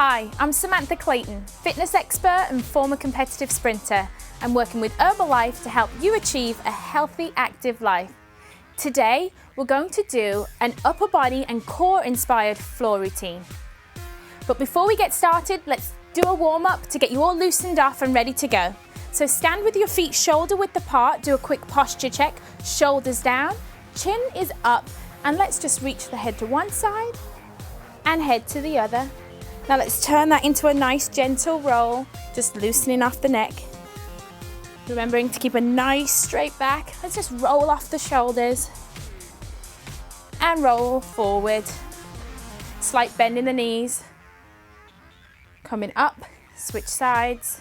Hi, I'm Samantha Clayton, fitness expert and former competitive sprinter. I'm working with Herbalife to help you achieve a healthy, active life. Today, we're going to do an upper body and core inspired floor routine. But before we get started, let's do a warm up to get you all loosened off and ready to go. So stand with your feet shoulder width apart, do a quick posture check, shoulders down, chin is up, and let's just reach the head to one side and head to the other. Now let's turn that into a nice gentle roll, just loosening off the neck. Remembering to keep a nice straight back. Let's just roll off the shoulders and roll forward. Slight bend in the knees. Coming up, switch sides.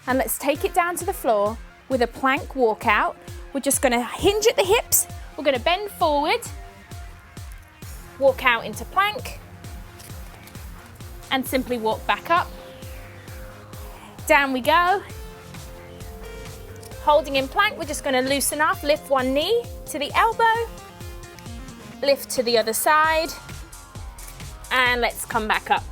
And let's take it down to the floor with a plank walkout. We're just gonna hinge at the hips. We're gonna bend forward, walk out into plank, and simply walk back up. Down we go. Holding in plank, we're just going to loosen off, lift one knee to the elbow, lift to the other side, and let's come back up.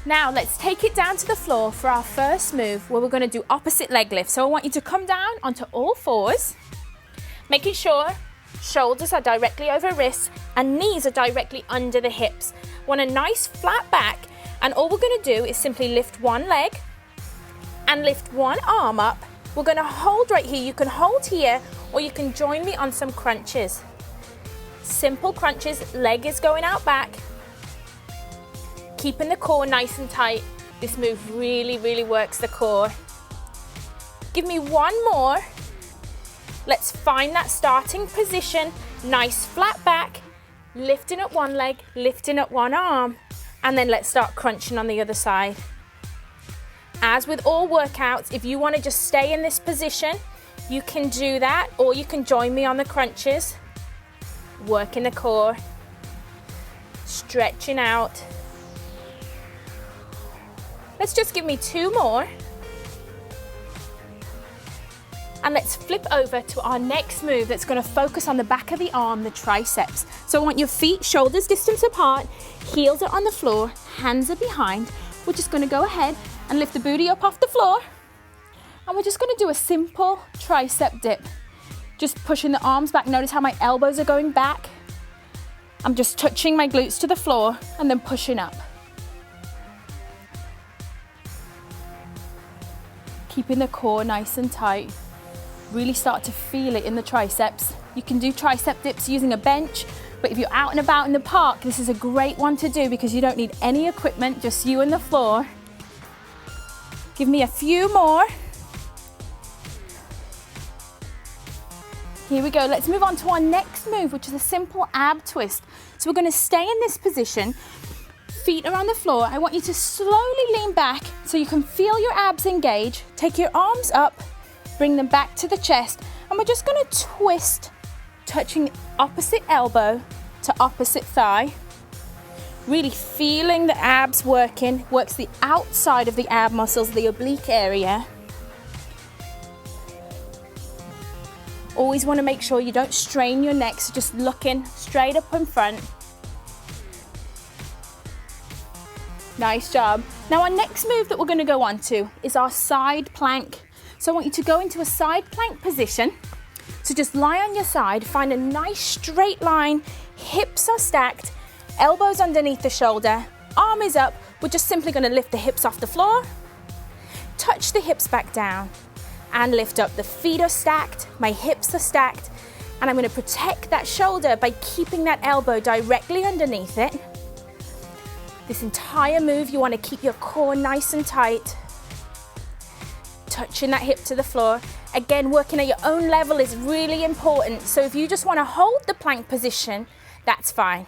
Now let's take it down to the floor for our first move where we're going to do opposite leg lift. So I want you to come down onto all fours, making sure shoulders are directly over wrists and knees are directly under the hips. Want a nice flat back, and all we're going to do is simply lift one leg and lift one arm up. We're going to hold right here. You can hold here or you can join me on some crunches. Simple crunches, leg is going out back. Keeping the core nice and tight. This move really works the core. Give me one more. Let's find that starting position. Nice flat back, lifting up one leg, lifting up one arm, and then let's start crunching on the other side. As with all workouts, if you want to just stay in this position, you can do that, or you can join me on the crunches. Working the core, stretching out. Let's just give me two more. And let's flip over to our next move that's going to focus on the back of the arm, the triceps. So I want your feet shoulders distance apart, heels are on the floor, hands are behind. We're just going to go ahead and lift the booty up off the floor. And we're just going to do a simple tricep dip. Just pushing the arms back. Notice how my elbows are going back. I'm just touching my glutes to the floor and then pushing up. Keeping the core nice and tight. Really start to feel it in the triceps. You can do tricep dips using a bench, but if you're out and about in the park, this is a great one to do because you don't need any equipment, just you and the floor. Give me a few more. Here we go. Let's move on to our next move, which is a simple ab twist. So we're going to stay in this position. Feet are on the floor. I want you to slowly lean back so you can feel your abs engage. Take your arms up. Bring them back to the chest, and we're just going to twist, touching opposite elbow to opposite thigh. Really feeling the abs working, works the outside of the ab muscles, the oblique area. Always want to make sure you don't strain your neck, so just looking straight up in front. Nice job. Now our next move that we're going to go on to is our side plank. So I want you to go into a side plank position. So just lie on your side, find a nice straight line, hips are stacked, elbows underneath the shoulder, arm is up. We're just simply going to lift the hips off the floor, touch the hips back down, and lift up. The feet are stacked, my hips are stacked, and I'm going to protect that shoulder by keeping that elbow directly underneath it. This entire move, you want to keep your core nice and tight. Touching that hip to the floor. Again, working at your own level is really important. So if you just want to hold the plank position, that's fine.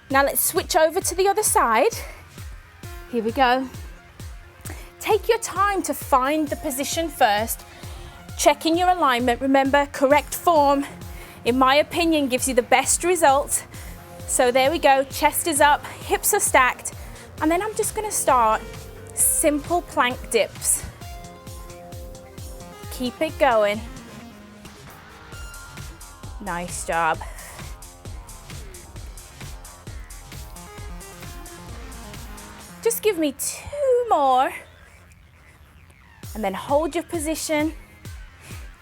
Now let's switch over to the other side. Here we go. Take your time to find the position first. Checking your alignment. Remember, correct form, in my opinion, gives you the best results. So there we go. Chest is up, hips are stacked. And then I'm just going to start simple plank dips. Keep it going. Nice job. give me 2 more. And then hold your position.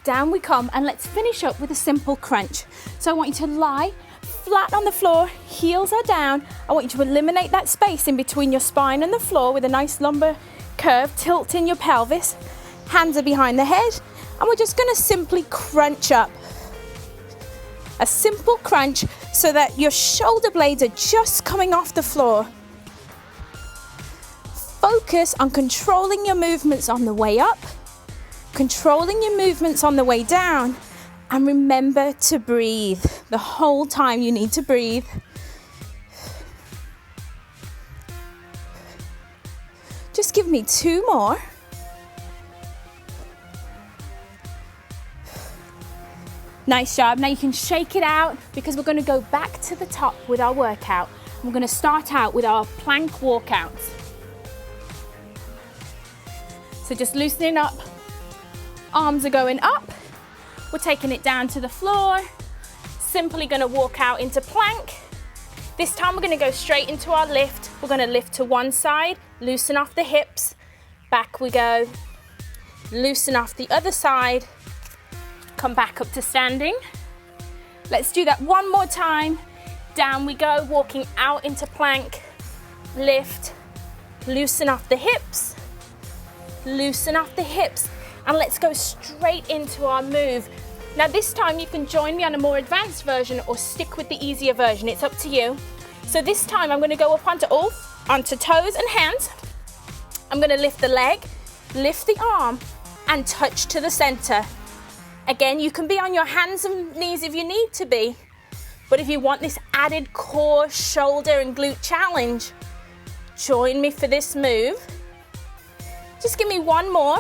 Down we come, and let's finish up with a simple crunch. So I want you to lie flat on the floor, heels are down. I want you to eliminate that space in between your spine and the floor with a nice lumbar curve, tilting your pelvis. Hands are behind the head, and we're just gonna simply crunch up. A simple crunch so that your shoulder blades are just coming off the floor. Focus on controlling your movements on the way up, controlling your movements on the way down, and remember to breathe. The whole time you need to breathe. Just give me 2 more. Nice job. Now you can shake it out because we're going to go back to the top with our workout. We're going to start out with our plank walkouts. So just loosening up. Arms are going up. We're taking it down to the floor. Simply going to walk out into plank. This time we're going to go straight into our lift. We're going to lift to one side, loosen off the hips. Back we go. Loosen off the other side. Come back up to standing. Let's do that one more time. Down we go, walking out into plank. Lift, loosen off the hips, loosen off the hips, and let's go straight into our move. Now this time you can join me on a more advanced version or stick with the easier version, it's up to you. So this time I'm gonna go up onto toes and hands. I'm gonna lift the leg, lift the arm, and touch to the center. Again, you can be on your hands and knees if you need to be, but if you want this added core, shoulder, and glute challenge, join me for this move. Just give me 1 more.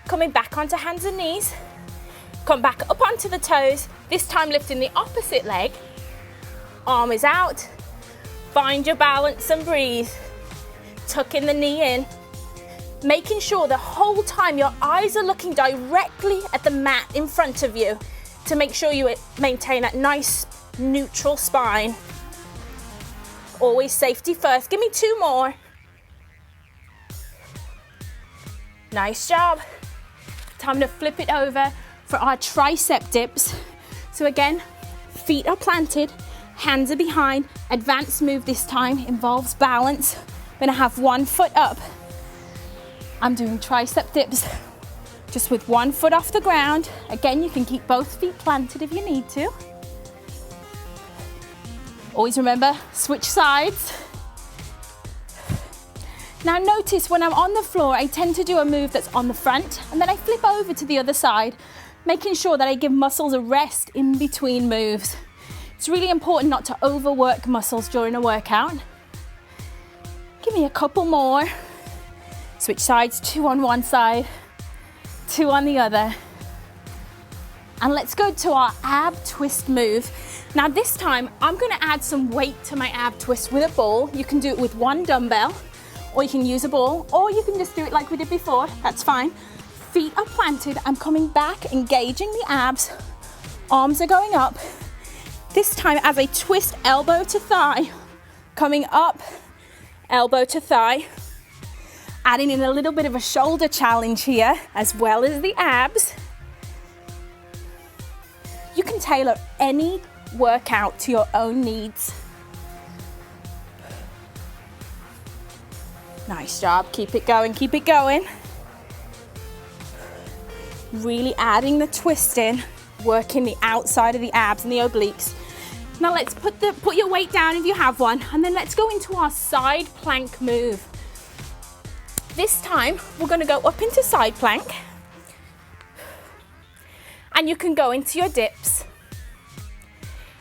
Coming back onto hands and knees. Come back up onto the toes, this time lifting the opposite leg. Arm is out. Find your balance and breathe. Tucking the knee in. Making sure the whole time your eyes are looking directly at the mat in front of you to make sure you maintain that nice neutral spine. Always safety first. Give me 2 more. Nice job. Time to flip it over for our tricep dips. So again, feet are planted, hands are behind. Advanced move this time involves balance. I'm gonna have 1 foot up. I'm doing tricep dips just with 1 foot off the ground. Again, you can keep both feet planted if you need to. Always remember, switch sides. Now notice when I'm on the floor, I tend to do a move that's on the front and then I flip over to the other side, making sure that I give muscles a rest in between moves. It's really important not to overwork muscles during a workout. Give me a couple more. Switch sides, 2 on one side, 2 on the other. And let's go to our ab twist move. Now this time, I'm gonna add some weight to my ab twist with a ball. You can do it with 1 dumbbell, or you can use a ball, or you can just do it like we did before, that's fine. Feet are planted, I'm coming back, engaging the abs. Arms are going up. This time as I twist elbow to thigh, coming up, elbow to thigh. Adding in a little bit of a shoulder challenge here, as well as the abs. You can tailor any workout to your own needs. Nice job, keep it going, keep it going. Really adding the twist in, working the outside of the abs and the obliques. Now let's put your weight down if you have one, and then let's go into our side plank move. This time, we're gonna go up into side plank, and you can go into your dips.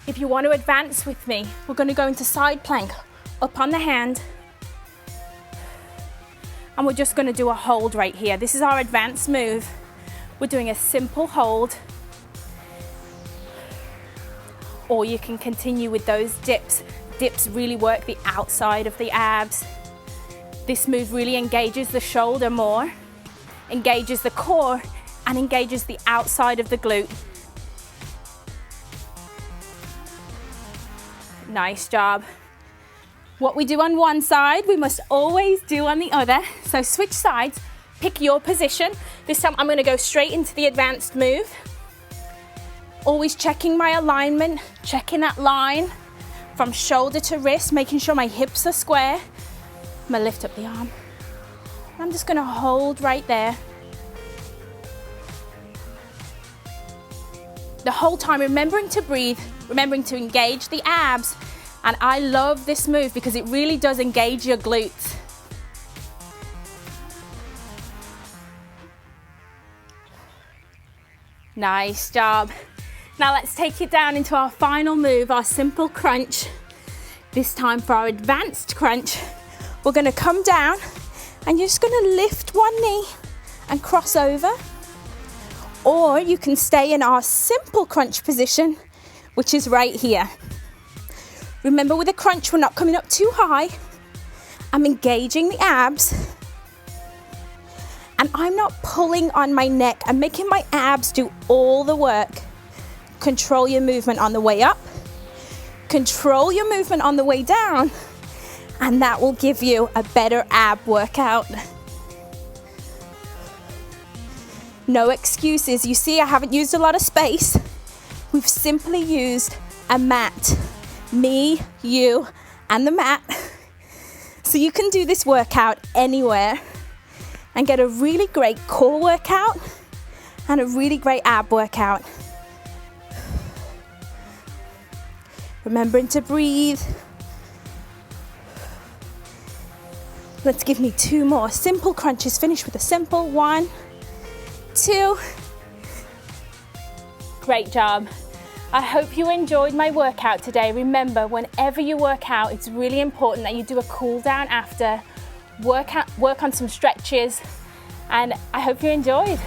If you want to advance with me, we're gonna go into side plank, up on the hand, and we're just gonna do a hold right here. This is our advanced move. We're doing a simple hold, or you can continue with those dips. Dips really work the outside of the abs. This move really engages the shoulder more, engages the core, and engages the outside of the glute. Nice job. What we do on one side, we must always do on the other. So switch sides, pick your position. This time I'm gonna go straight into the advanced move. Always checking my alignment, checking that line from shoulder to wrist, making sure my hips are square. I'm gonna lift up the arm. I'm just gonna hold right there. The whole time, remembering to breathe, remembering to engage the abs. And I love this move because it really does engage your glutes. Nice job. Now let's take it down into our final move, our simple crunch. This time for our advanced crunch, we're gonna come down and you're just gonna lift one knee and cross over. Or you can stay in our simple crunch position, which is right here. Remember, with a crunch, we're not coming up too high. I'm engaging the abs. And I'm not pulling on my neck. I'm making my abs do all the work. Control your movement on the way up. Control your movement on the way down. And that will give you a better ab workout. No excuses. You see, I haven't used a lot of space. We've simply used a mat. Me, you, and the mat. So you can do this workout anywhere and get a really great core workout and a really great ab workout. Remembering to breathe. Let's give me 2 more simple crunches. Finish with a simple 1, 2. Great job. I hope you enjoyed my workout today. Remember, whenever you work out, it's really important that you do a cool down after, work on some stretches, and I hope you enjoyed.